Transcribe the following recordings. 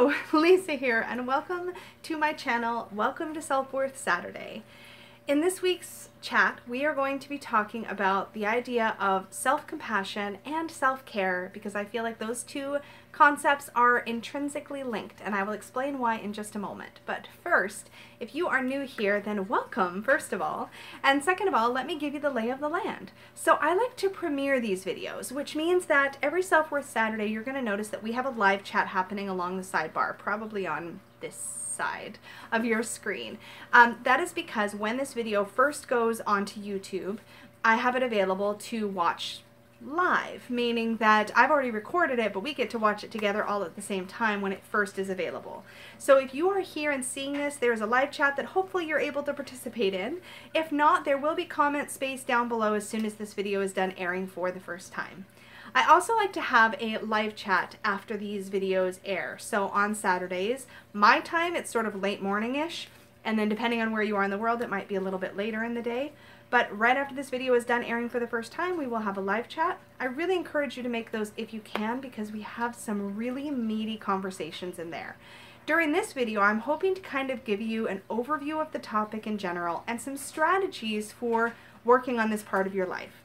Hello, Lisa here, and welcome to my channel. Welcome to Self-Worth Saturday. In this week's chat, we are going to be talking about the idea of self-compassion and self-care, because I feel like those two concepts are intrinsically linked, and I will explain why in just a moment. But first, if you are new here, then welcome, first of all. And second of all, let me give you the lay of the land. So I like to premiere these videos, which means that every Self-Worth Saturday, you're going to notice that we have a live chat happening along the sidebar, probably on this side of your screen. That is because when this video first goes onto YouTube, I have it available to watch live, meaning that I've already recorded it, but we get to watch it together all at the same time when it first is available. So if you are here and seeing this, there's a live chat that hopefully you're able to participate in. If not, there will be comment space down below as soon as this video is done airing for the first time. I also like to have a live chat after these videos air. So on Saturdays, my time, it's sort of late morning-ish, and then depending on where you are in the world, it might be a little bit later in the day. But right after this video is done airing for the first time, we will have a live chat. I really encourage you to make those if you can, because we have some really meaty conversations in there. During this video, I'm hoping to kind of give you an overview of the topic in general and some strategies for working on this part of your life.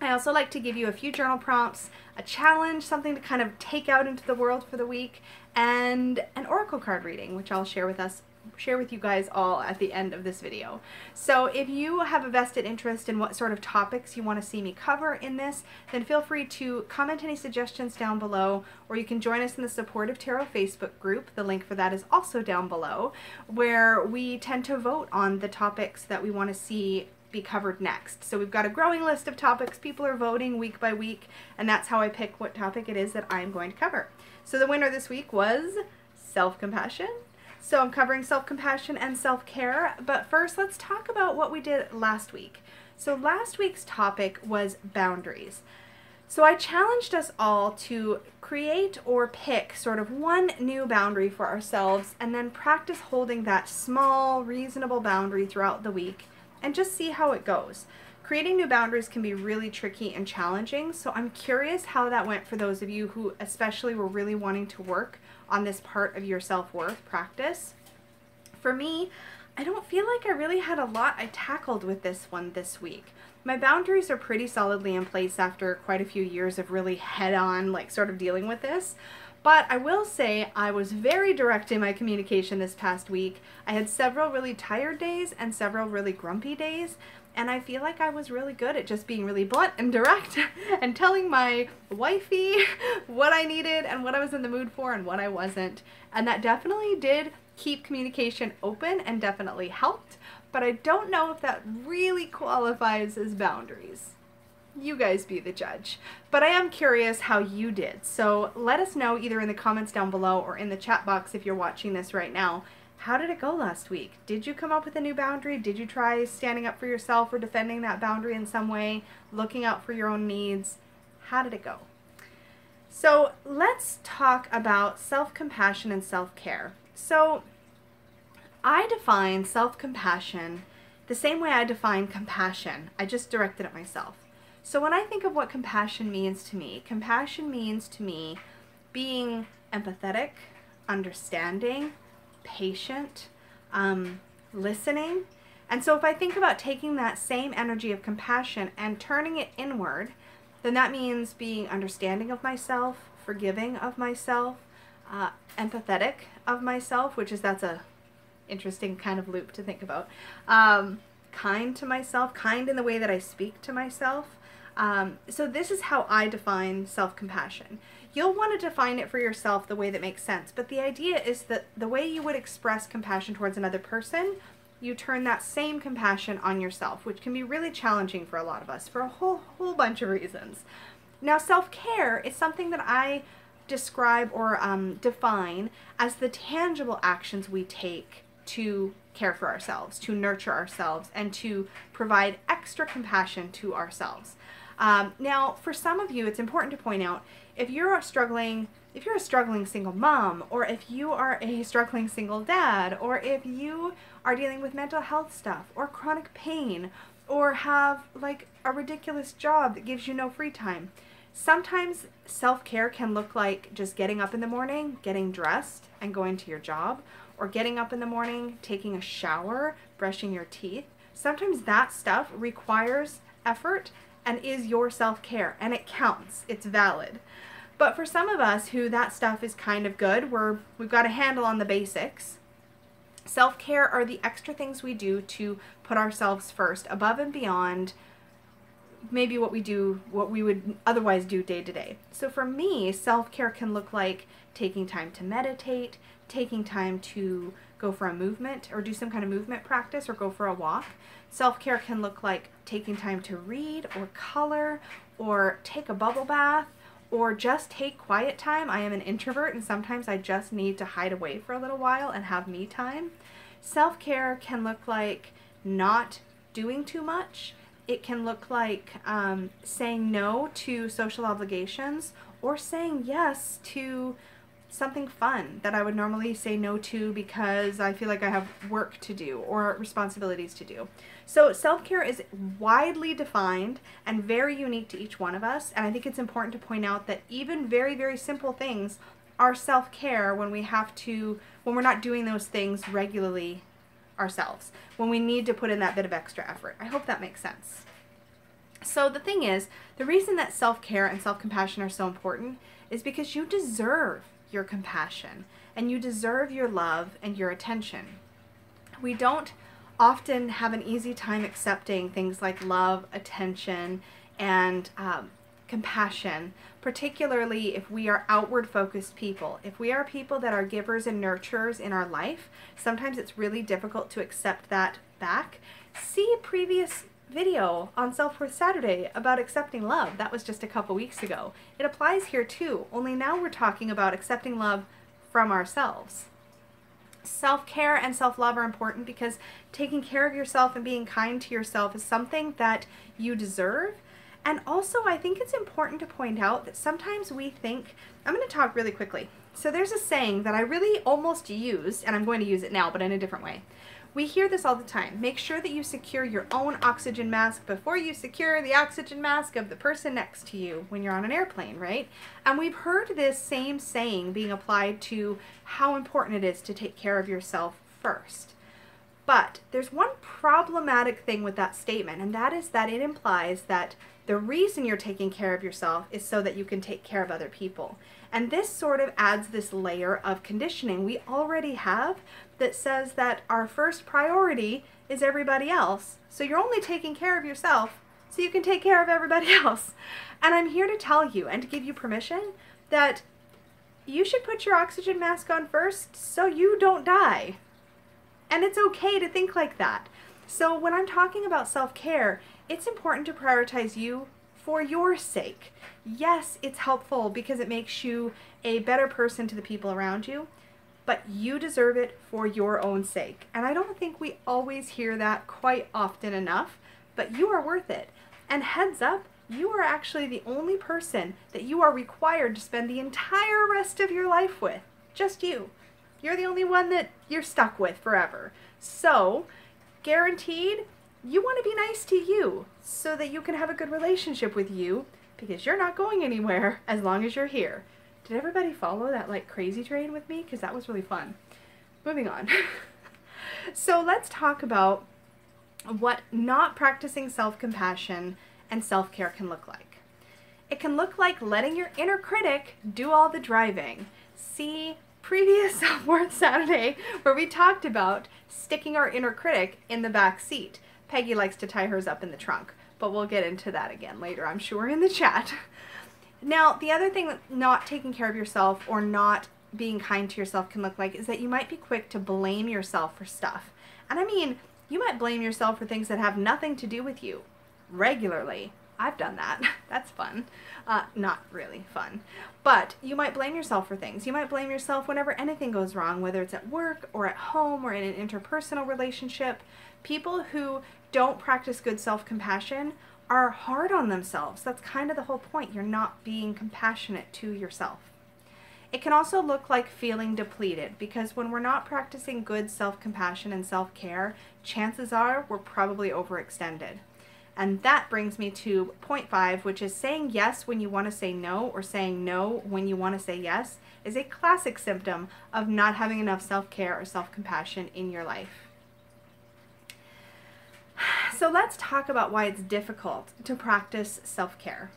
I also like to give you a few journal prompts, a challenge, something to kind of take out into the world for the week, and an oracle card reading, which I'll share with you guys all at the end of this video. So if you have a vested interest in what sort of topics you want to see me cover in this, then feel free to comment any suggestions down below, or you can join us in the Supportive Tarot Facebook group. The link for that is also down below, where we tend to vote on the topics that we want to see be covered next. So we've got a growing list of topics. People are voting week by week, and that's how I pick what topic it is that I'm going to cover. So the winner this week was self-compassion. So I'm covering self-compassion and self-care, but first let's talk about what we did last week. So last week's topic was boundaries. So I challenged us all to create or pick sort of one new boundary for ourselves and then practice holding that small, reasonable boundary throughout the week and just see how it goes. Creating new boundaries can be really tricky and challenging, so I'm curious how that went for those of you who especially were really wanting to work on this part of your self-worth practice. For me, I don't feel like I really had a lot I tackled with this one this week. My boundaries are pretty solidly in place after quite a few years of really head-on, like, sort of dealing with this. But I will say I was very direct in my communication this past week. I had several really tired days and several really grumpy days, and I feel like I was really good at just being really blunt and direct and telling my wifey what I needed and what I was in the mood for and what I wasn't. And that definitely did keep communication open and definitely helped, but I don't know if that really qualifies as boundaries. You guys be the judge. But I am curious how you did. So let us know either in the comments down below or in the chat box if you're watching this right now. How did it go last week? Did you come up with a new boundary? Did you try standing up for yourself or defending that boundary in some way, looking out for your own needs? How did it go? So let's talk about self-compassion and self-care. So I define self-compassion the same way I define compassion. I just directed at myself. So when I think of what compassion means to me being empathetic, understanding, patient, listening. And so if I think about taking that same energy of compassion and turning it inward, then that means being understanding of myself, forgiving of myself, empathetic of myself, that's a interesting kind of loop to think about, kind to myself, kind in the way that I speak to myself. So this is how I define self-compassion. You'll want to define it for yourself the way that makes sense, but the idea is that the way you would express compassion towards another person, you turn that same compassion on yourself, which can be really challenging for a lot of us for a whole bunch of reasons. Now, self-care is something that I describe or define as the tangible actions we take to care for ourselves, to nurture ourselves, and to provide extra compassion to ourselves. Now, for some of you, it's important to point out, if you're a struggling single mom, or if you are a struggling single dad, or if you are dealing with mental health stuff, or chronic pain, or have like a ridiculous job that gives you no free time, Sometimes self-care can look like just getting up in the morning, getting dressed, and going to your job, or getting up in the morning, taking a shower, brushing your teeth. Sometimes that stuff requires effort and is your self-care, and it counts. It's valid. But for some of us who that stuff is kind of good, we've got a handle on the basics, self-care are the extra things we do to put ourselves first, above and beyond maybe what we would otherwise do day to day. So for me, self-care can look like taking time to meditate, taking time to go for a movement or do some kind of movement practice or go for a walk. Self-care can look like taking time to read or color or take a bubble bath or just take quiet time. I am an introvert and sometimes I just need to hide away for a little while and have me time. Self-care can look like not doing too much. It can look like saying no to social obligations or saying yes to something fun that I would normally say no to because I feel like I have work to do or responsibilities to do. So self-care is widely defined and very unique to each one of us, and I think it's important to point out that even very, very simple things are self-care when we're not doing those things regularly ourselves, when we need to put in that bit of extra effort. I hope that makes sense. So the thing is, the reason that self-care and self-compassion are so important is because you deserve your compassion and you deserve your love and your attention. We don't often have an easy time accepting things like love, attention, and compassion, particularly if we are outward focused people. If we are people that are givers and nurturers in our life, sometimes it's really difficult to accept that back. See a previous video on Self-Worth Saturday about accepting love. That was just a couple weeks ago. It applies here too, only now we're talking about accepting love from ourselves. Self-care and self-love are important because taking care of yourself and being kind to yourself is something that you deserve. And also, I think it's important to point out that sometimes we think, I'm going to talk really quickly. So there's a saying that I really almost used, and I'm going to use it now, but in a different way. We hear this all the time. Make sure that you secure your own oxygen mask before you secure the oxygen mask of the person next to you when you're on an airplane, right? And we've heard this same saying being applied to how important it is to take care of yourself first. But there's one problematic thing with that statement, and that is that it implies that the reason you're taking care of yourself is so that you can take care of other people. And this sort of adds this layer of conditioning we already have that says that our first priority is everybody else. So you're only taking care of yourself so you can take care of everybody else. And I'm here to tell you and to give you permission that you should put your oxygen mask on first so you don't die. And it's okay to think like that. So when I'm talking about self-care, it's important to prioritize you for your sake. Yes, it's helpful because it makes you a better person to the people around you, but you deserve it for your own sake. And I don't think we always hear that quite often enough, but you are worth it. And heads up, you are actually the only person that you are required to spend the entire rest of your life with. Just you. You're the only one that you're stuck with forever. So, guaranteed, you want to be nice to you so that you can have a good relationship with you because you're not going anywhere as long as you're here. Did everybody follow that like crazy train with me? Because that was really fun. Moving on. So let's talk about what not practicing self-compassion and self-care can look like. It can look like letting your inner critic do all the driving. See previous Self-Worth Saturday where we talked about sticking our inner critic in the back seat. Peggy likes to tie hers up in the trunk, but we'll get into that again later, I'm sure, in the chat. Now, the other thing that not taking care of yourself or not being kind to yourself can look like is that you might be quick to blame yourself for stuff. And I mean, you might blame yourself for things that have nothing to do with you regularly. I've done that. That's fun. Not really fun. But you might blame yourself for things. You might blame yourself whenever anything goes wrong, whether it's at work or at home or in an interpersonal relationship. People who don't practice good self-compassion are hard on themselves. That's kind of the whole point. You're not being compassionate to yourself. It can also look like feeling depleted because when we're not practicing good self-compassion and self-care, chances are we're probably overextended. And that brings me to point 5, which is saying yes when you want to say no, or saying no when you want to say yes, is a classic symptom of not having enough self-care or self-compassion in your life. So let's talk about why it's difficult to practice self-care.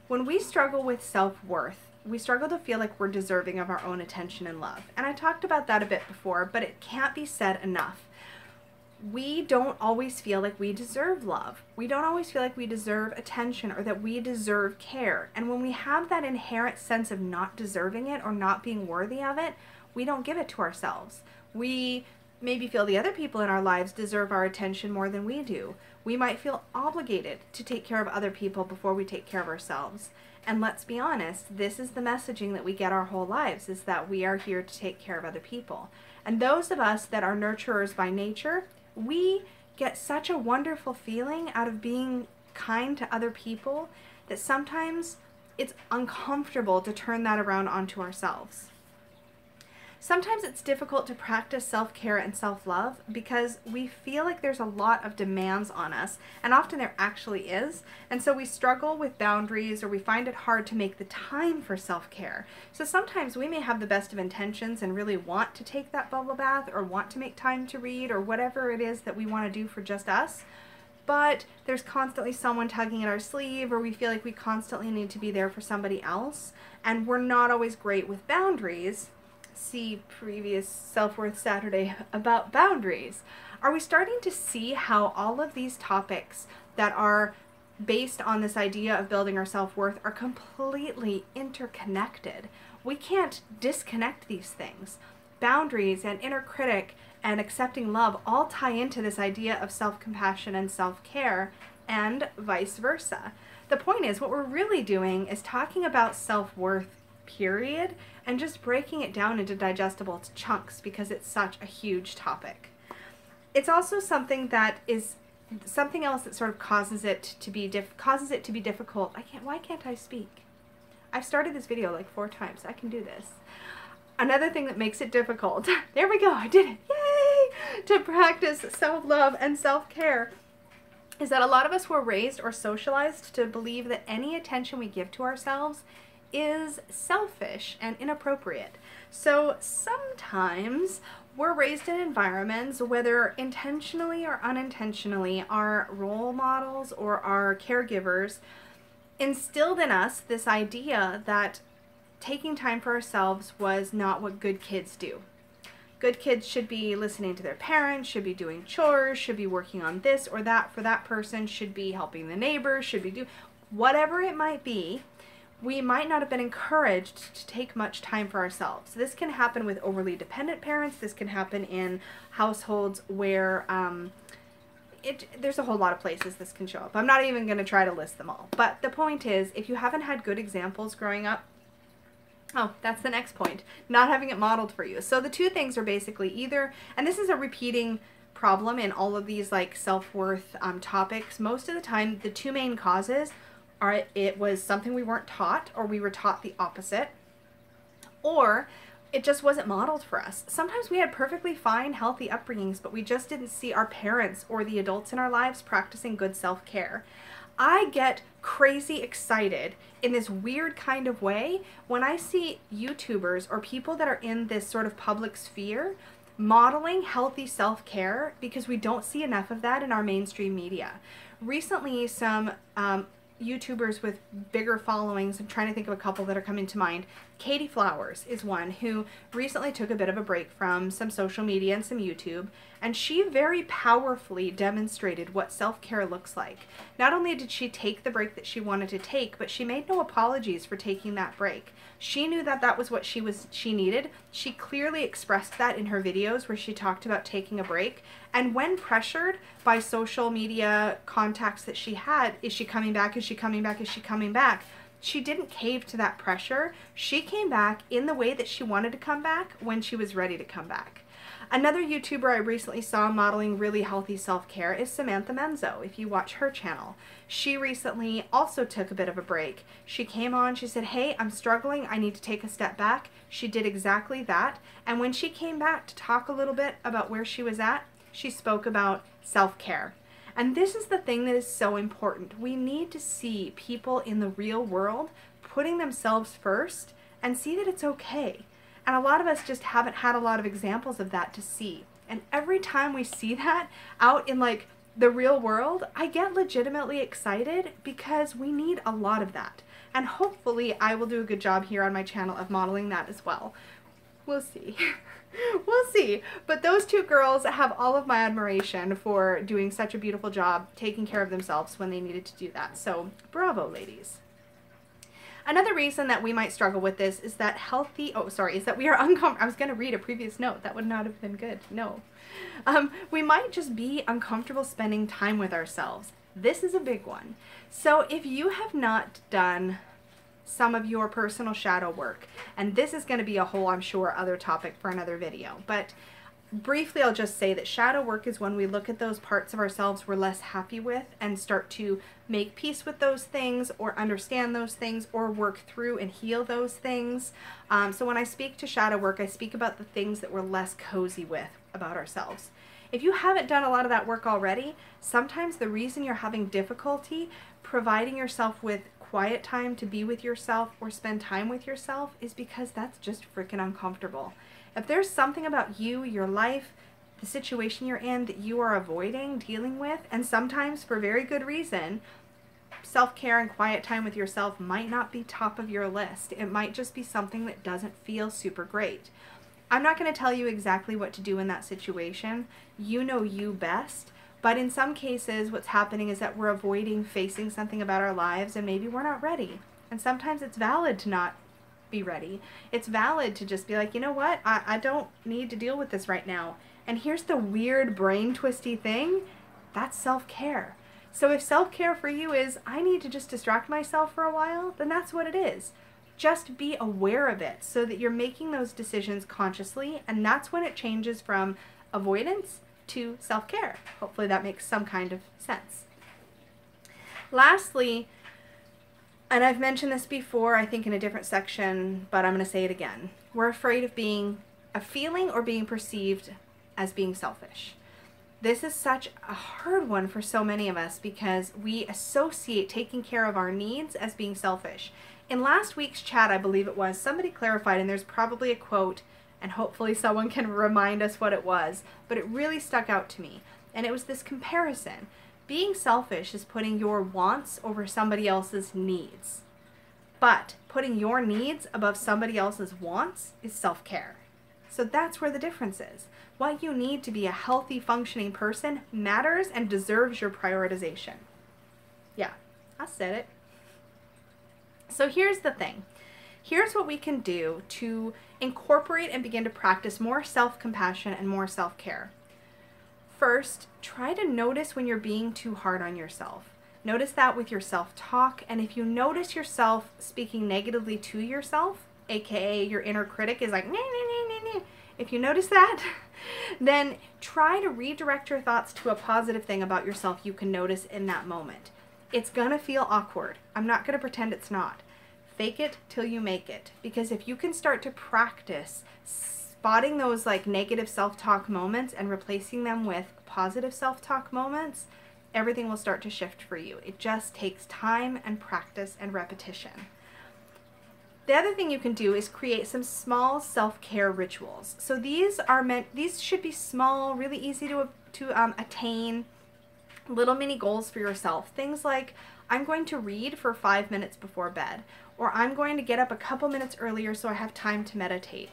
When we struggle with self-worth, we struggle to feel like we're deserving of our own attention and love. And I talked about that a bit before, but it can't be said enough. We don't always feel like we deserve love. We don't always feel like we deserve attention or that we deserve care. And when we have that inherent sense of not deserving it or not being worthy of it, we don't give it to ourselves. We maybe feel the other people in our lives deserve our attention more than we do. We might feel obligated to take care of other people before we take care of ourselves. And let's be honest, this is the messaging that we get our whole lives, is that we are here to take care of other people. And those of us that are nurturers by nature, we get such a wonderful feeling out of being kind to other people that sometimes it's uncomfortable to turn that around onto ourselves. Sometimes it's difficult to practice self-care and self-love because we feel like there's a lot of demands on us, and often there actually is, and so we struggle with boundaries, or we find it hard to make the time for self-care. So sometimes we may have the best of intentions and really want to take that bubble bath, or want to make time to read, or whatever it is that we want to do for just us, but there's constantly someone tugging at our sleeve, or we feel like we constantly need to be there for somebody else, and we're not always great with boundaries. See previous Self-Worth Saturday about boundaries. Are we starting to see how all of these topics that are based on this idea of building our self-worth are completely interconnected? We can't disconnect these things. Boundaries and inner critic and accepting love all tie into this idea of self-compassion and self-care, and vice versa. The point is, what we're really doing is talking about self-worth, period, and just breaking it down into digestible chunks because it's such a huge topic. It's also something that is something else that sort of causes it to be difficult. Why can't I speak? I've started this video like 4 times. I can do this. Another thing that makes it difficult, there we go, I did it, yay, to practice self-love and self-care is that a lot of us were raised or socialized to believe that any attention we give to ourselves is selfish and inappropriate. So sometimes we're raised in environments, whether intentionally or unintentionally, our role models or our caregivers instilled in us this idea that taking time for ourselves was not what good kids do. Good kids should be listening to their parents, should be doing chores, should be working on this or that for that person, should be helping the neighbors, should be doing whatever it might be. We might not have been encouraged to take much time for ourselves. This can happen with overly dependent parents. This can happen in households where there's a whole lot of places this can show up. I'm not even going to try to list them all. But the point is, if you haven't had good examples growing up, oh, that's the next point, not having it modeled for you. So the two things are basically either, and this is a repeating problem in all of these like self-worth topics, most of the time the two main causes are it was something we weren't taught, or we were taught the opposite, or it just wasn't modeled for us. Sometimes we had perfectly fine, healthy upbringings, but we just didn't see our parents or the adults in our lives practicing good self-care. I get crazy excited in this weird kind of way when I see YouTubers or people that are in this sort of public sphere modeling healthy self-care, because we don't see enough of that in our mainstream media. Recently, some YouTubers with bigger followings, I'm trying to think of a couple that are coming to mind. Katie Flowers is one who recently took a bit of a break from some social media and some YouTube, and she very powerfully demonstrated what self-care looks like. Not only did she take the break that she wanted to take, but she made no apologies for taking that break. She knew that that was what she needed. She clearly expressed that in her videos where she talked about taking a break. And when pressured by social media contacts that she had, is she coming back? Is she coming back? Is she coming back? She didn't cave to that pressure. She came back in the way that she wanted to come back when she was ready to come back. Another YouTuber I recently saw modeling really healthy self-care is Samantha Menzo, if you watch her channel. She recently also took a bit of a break. She came on, she said, hey, I'm struggling, I need to take a step back. She did exactly that. And when she came back to talk a little bit about where she was at, she spoke about self-care. And this is the thing that is so important. We need to see people in the real world putting themselves first and see that it's okay. And a lot of us just haven't had a lot of examples of that to see. And every time we see that out in like the real world, I get legitimately excited because we need a lot of that. And hopefully I will do a good job here on my channel of modeling that as well. We'll see. We'll see. But those two girls have all of my admiration for doing such a beautiful job taking care of themselves when they needed to do that. So bravo, ladies. Another reason that we might struggle with this is that is that we are uncomfortable. I was going to read a previous note. That would not have been good. No. We might just be uncomfortable spending time with ourselves. This is a big one. So if you have not done some of your personal shadow work, and this is going to be a whole, I'm sure, other topic for another video, but briefly I'll just say that shadow work is when we look at those parts of ourselves we're less happy with and start to make peace with those things or understand those things or work through and heal those things. So when I speak to shadow work, I speak about the things that we're less cozy with about ourselves. If you haven't done a lot of that work already, sometimes the reason you're having difficulty providing yourself with quiet time to be with yourself or spend time with yourself is because that's just freaking uncomfortable. If there's something about you, your life, the situation you're in that you are avoiding dealing with, and sometimes for very good reason, self-care and quiet time with yourself might not be top of your list. It might just be something that doesn't feel super great. I'm not going to tell you exactly what to do in that situation. You know you best. But in some cases, what's happening is that we're avoiding facing something about our lives and maybe we're not ready. And sometimes it's valid to not be ready. It's valid to just be like, you know what? I don't need to deal with this right now. And here's the weird brain twisty thing. That's self-care. So if self-care for you is, I need to just distract myself for a while, then that's what it is. Just be aware of it so that you're making those decisions consciously, and that's when it changes from avoidance to self-care. Hopefully that makes some kind of sense. Lastly, and I've mentioned this before, I think in a different section, but I'm going to say it again. We're afraid of feeling or being perceived as being selfish. This is such a hard one for so many of us because we associate taking care of our needs as being selfish. In last week's chat, I believe it was, somebody clarified, and there's probably a quote, and hopefully someone can remind us what it was, but it really stuck out to me. And it was this comparison. Being selfish is putting your wants over somebody else's needs. But putting your needs above somebody else's wants is self-care. So that's where the difference is. What you need to be a healthy, functioning person matters and deserves your prioritization. Yeah, I said it. So here's the thing. Here's what we can do to incorporate and begin to practice more self-compassion and more self-care. First, try to notice when you're being too hard on yourself. Notice that with your self-talk, and if you notice yourself speaking negatively to yourself, aka your inner critic is like, nah, nah, nah, nah, nah. If you notice that, then try to redirect your thoughts to a positive thing about yourself you can notice in that moment. It's gonna feel awkward. I'm not gonna pretend it's not. Fake it till you make it. Because if you can start to practice spotting those like negative self-talk moments and replacing them with positive self-talk moments, everything will start to shift for you. It just takes time and practice and repetition. The other thing you can do is create some small self-care rituals. So these should be small, really easy to attain, little mini goals for yourself. Things like, I'm going to read for 5 minutes before bed, or I'm going to get up a couple minutes earlier so I have time to meditate,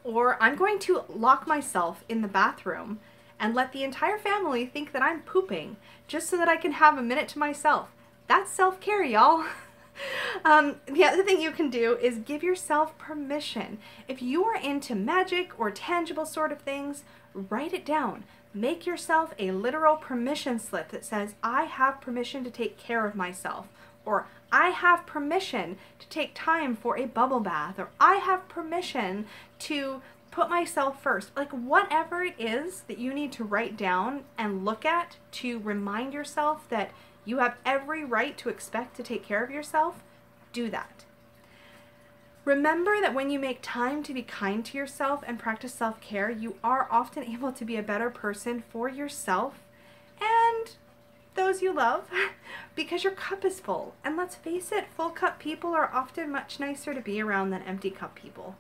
or I'm going to lock myself in the bathroom and let the entire family think that I'm pooping just so that I can have a minute to myself. That's self-care, y'all. The other thing you can do is give yourself permission. If you are into magic or tangible sort of things, write it down. Make yourself a literal permission slip that says, I have permission to take care of myself, or I have permission to take time for a bubble bath, or I have permission to put myself first. Like whatever it is that you need to write down and look at to remind yourself that you have every right to expect to take care of yourself, do that. Remember that when you make time to be kind to yourself and practice self-care, you are often able to be a better person for yourself and those you love because your cup is full. And let's face it, full cup people are often much nicer to be around than empty cup people.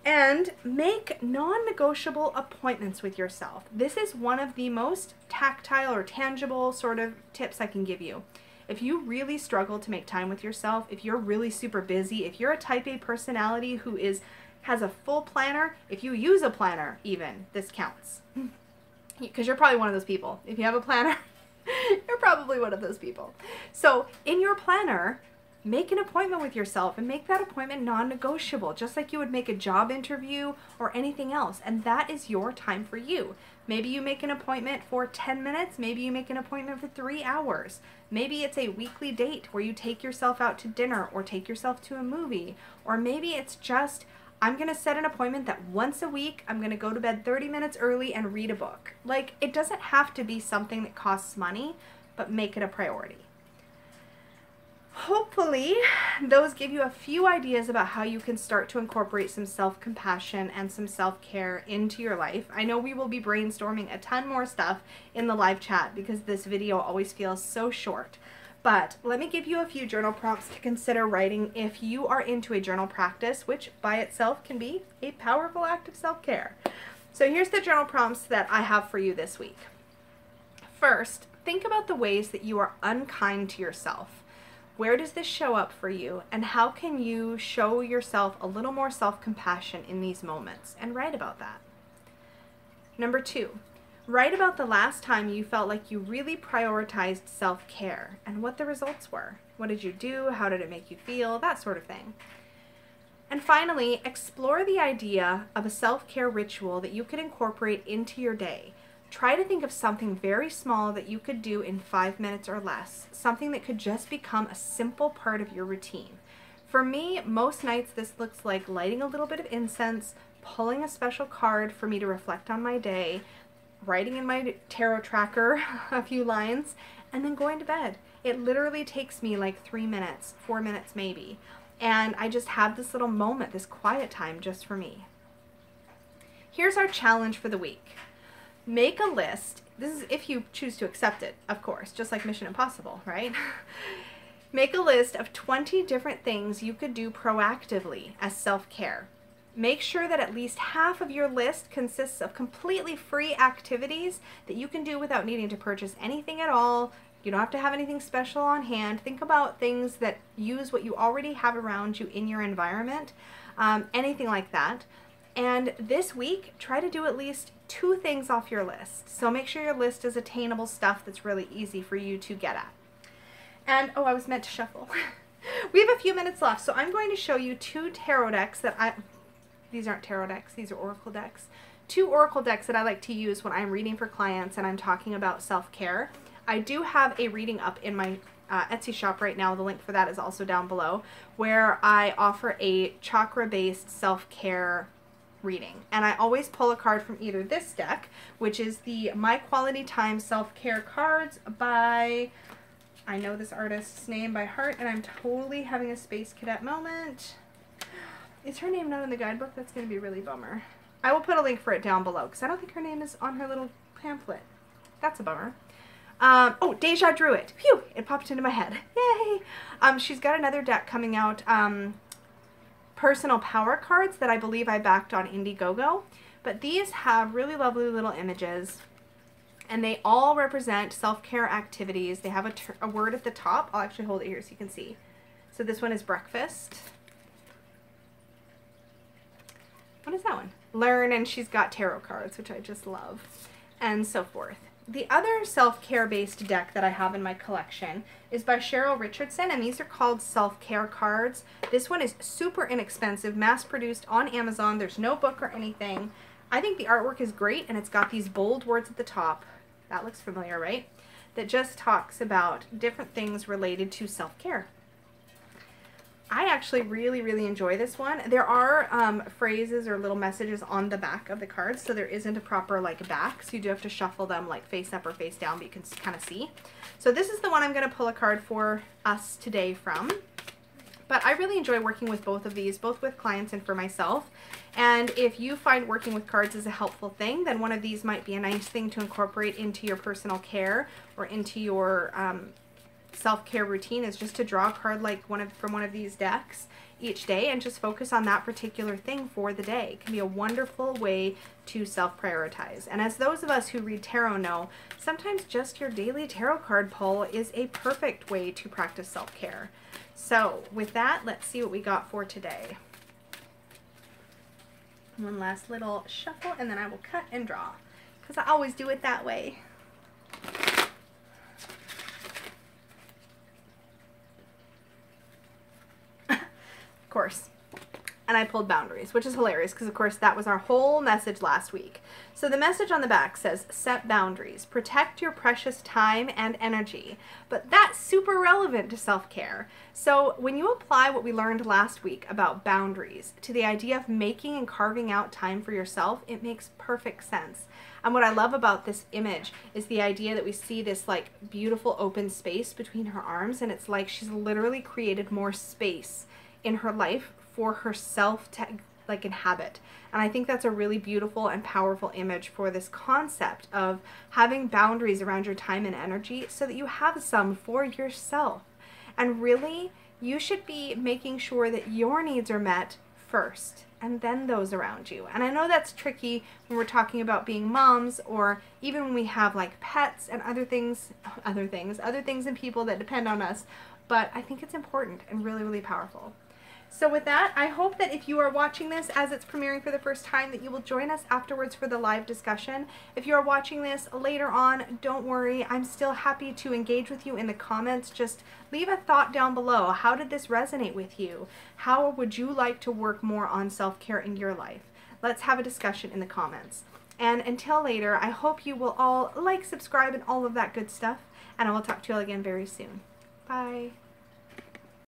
And make non-negotiable appointments with yourself. This is one of the most tactile or tangible sort of tips I can give you. If you really struggle to make time with yourself, if you're really super busy, if you're a type A personality who has a full planner, if you use a planner even, this counts. Because you're probably one of those people. If you have a planner, you're probably one of those people. So in your planner, make an appointment with yourself and make that appointment non-negotiable, just like you would make a job interview or anything else. And that is your time for you. Maybe you make an appointment for 10 minutes. Maybe you make an appointment for 3 hours. Maybe it's a weekly date where you take yourself out to dinner or take yourself to a movie. Or maybe it's just, I'm going to set an appointment that once a week, I'm going to go to bed 30 minutes early and read a book. Like, it doesn't have to be something that costs money, but make it a priority. Hopefully, those give you a few ideas about how you can start to incorporate some self-compassion and some self-care into your life. I know we will be brainstorming a ton more stuff in the live chat because this video always feels so short. But let me give you a few journal prompts to consider writing if you are into a journal practice, which by itself can be a powerful act of self-care. So here's the journal prompts that I have for you this week. First, think about the ways that you are unkind to yourself. Where does this show up for you, and how can you show yourself a little more self-compassion in these moments? And write about that. Number 2, write about the last time you felt like you really prioritized self-care and what the results were. What did you do? How did it make you feel? That sort of thing. And finally, explore the idea of a self-care ritual that you could incorporate into your day. Try to think of something very small that you could do in 5 minutes or less, something that could just become a simple part of your routine. For me, most nights this looks like lighting a little bit of incense, pulling a special card for me to reflect on my day, writing in my tarot tracker a few lines, and then going to bed. It literally takes me like 3 minutes, 4 minutes maybe, and I just have this little moment, this quiet time just for me. Here's our challenge for the week. Make a list. This is if you choose to accept it, of course, just like Mission Impossible, right? Make a list of 20 different things you could do proactively as self-care. Make sure that at least half of your list consists of completely free activities that you can do without needing to purchase anything at all. You don't have to have anything special on hand. Think about things that use what you already have around you in your environment, anything like that. And this week, try to do at least 2 things off your list. So make sure your list is attainable stuff that's really easy for you to get at. And, oh, I was meant to shuffle. We have a few minutes left, so I'm going to show you 2 tarot decks that these aren't tarot decks, these are oracle decks. 2 oracle decks that I like to use when I'm reading for clients and I'm talking about self-care. I do have a reading up in my Etsy shop right now. The link for that is also down below, where I offer a chakra-based self-care reading. And I always pull a card from either this deck, which is the My Quality Time Self-Care cards by, I know this artist's name by heart, and I'm totally having a Space Cadet moment. Is her name not in the guidebook? That's going to be a really bummer. I will put a link for it down below, because I don't think her name is on her little pamphlet. That's a bummer. Oh, Deja Druid. Phew, it popped into my head. Yay! She's got another deck coming out, personal power cards that I believe I backed on Indiegogo. But these have really lovely little images, and they all represent self-care activities. They have a word at the top. I'll actually hold it here so you can see. So this one is breakfast. What is that one? Learn, and she's got tarot cards, which I just love, and so forth. The other self-care based deck that I have in my collection is by Cheryl Richardson, and these are called self-care cards. This one is super inexpensive, mass-produced on Amazon. There's no book or anything. I think the artwork is great, and it's got these bold words at the top. That looks familiar, right? That just talks about different things related to self-care. I actually really enjoy this one. There are phrases or little messages on the back of the cards, so there isn't a proper like back, so you do have to shuffle them like face up or face down, but you can kind of see. So this is the one I'm going to pull a card for us today from. But I really enjoy working with both of these, both with clients and for myself. And if you find working with cards is a helpful thing, then one of these might be a nice thing to incorporate into your personal care or into your self-care routine, is just to draw a card like from one of these decks each day and just focus on that particular thing for the day. It can be a wonderful way to self-prioritize. And as those of us who read tarot know, sometimes just your daily tarot card pull is a perfect way to practice self-care. So with that, let's see what we got for today. One last little shuffle, and then I will cut and draw, because I always do it that way. Of course. And I pulled boundaries, which is hilarious because, of course, that was our whole message last week. So the message on the back says, set boundaries, protect your precious time and energy. But that's super relevant to self-care. So when you apply what we learned last week about boundaries to the idea of making and carving out time for yourself, it makes perfect sense. And what I love about this image is the idea that we see this like beautiful open space between her arms, and it's like she's literally created more space in her life for herself to like inhabit. And I think that's a really beautiful and powerful image for this concept of having boundaries around your time and energy so that you have some for yourself. And really, you should be making sure that your needs are met first and then those around you. And I know that's tricky when we're talking about being moms, or even when we have like pets and other things and people that depend on us, but I think it's important and really, really powerful. So with that, I hope that if you are watching this as it's premiering for the first time, that you will join us afterwards for the live discussion. If you are watching this later on, don't worry. I'm still happy to engage with you in the comments. Just leave a thought down below. How did this resonate with you? How would you like to work more on self-care in your life? Let's have a discussion in the comments. And until later, I hope you will all like, subscribe, and all of that good stuff. And I will talk to you all again very soon. Bye.